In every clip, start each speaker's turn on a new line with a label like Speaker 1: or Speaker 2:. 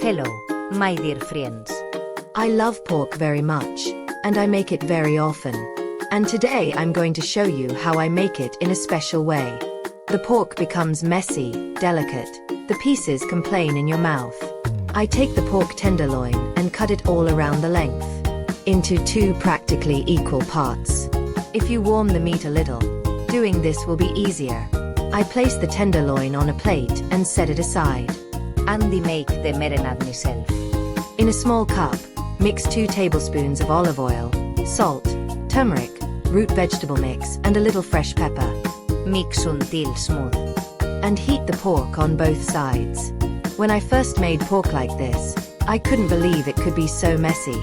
Speaker 1: Hello, my dear friends.
Speaker 2: I love pork very much, and I make it very often. And today I'm going to show you how I make it in a special way. The pork becomes messy, delicate. The pieces complain in your mouth. I take the pork tenderloin and cut it all around the length, into 2 practically equal parts. If you warm the meat a little, doing this will be easier. I place the tenderloin on a plate and set it aside.
Speaker 1: Andy make the marinade myself.
Speaker 2: In a small cup, mix 2 tablespoons of olive oil, salt, turmeric, root vegetable mix and a little fresh pepper.
Speaker 1: Mix until smooth.
Speaker 2: And heat the pork on both sides. When I first made pork like this, I couldn't believe it could be so messy.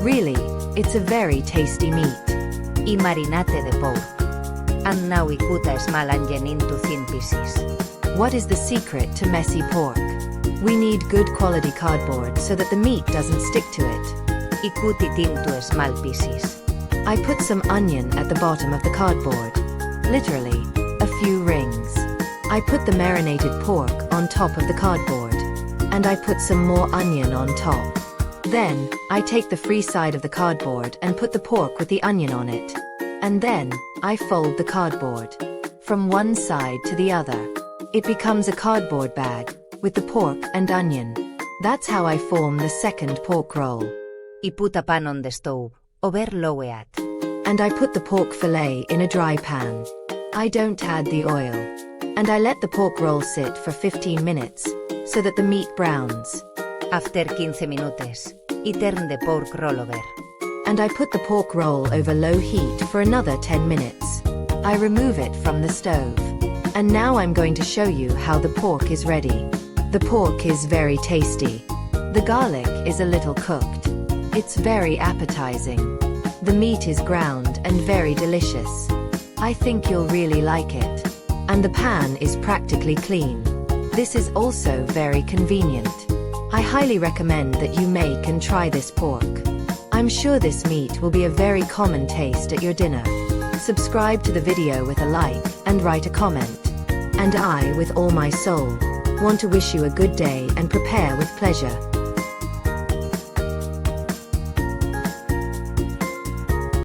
Speaker 2: Really, it's a very tasty meat.
Speaker 1: I marinate the pork. And now we cut a small onion into thin pieces.
Speaker 2: What is the secret to messy pork? We need good quality cardboard so that the meat doesn't stick to it.
Speaker 1: I cut it into small pieces.
Speaker 2: I put some onion at the bottom of the cardboard. Literally, a few rings. I put the marinated pork on top of the cardboard. And I put some more onion on top. Then, I take the free side of the cardboard and put the pork with the onion on it. And then, I fold the cardboard from one side to the other. It becomes a cardboard bag with the pork and onion. That's how I form the second pork roll.
Speaker 1: I put a pan on the stove, over low at.
Speaker 2: And I put the pork fillet in a dry pan. I don't add the oil. And I let the pork roll sit for 15 minutes, so that the meat browns.
Speaker 1: After 15 minutes, I turn the pork roll over.
Speaker 2: And I put the pork roll over low heat for another 10 minutes. I remove it from the stove. And now I'm going to show you how the pork is ready. The pork is very tasty. The garlic is a little cooked. It's very appetizing. The meat is ground and very delicious. I think you'll really like it. And the pan is practically clean. This is also very convenient. I highly recommend that you make and try this pork. I'm sure this meat will be a very common taste at your dinner. Subscribe to the video with a like and write a comment. And I, with all my soul, want to wish you a good day and prepare with pleasure.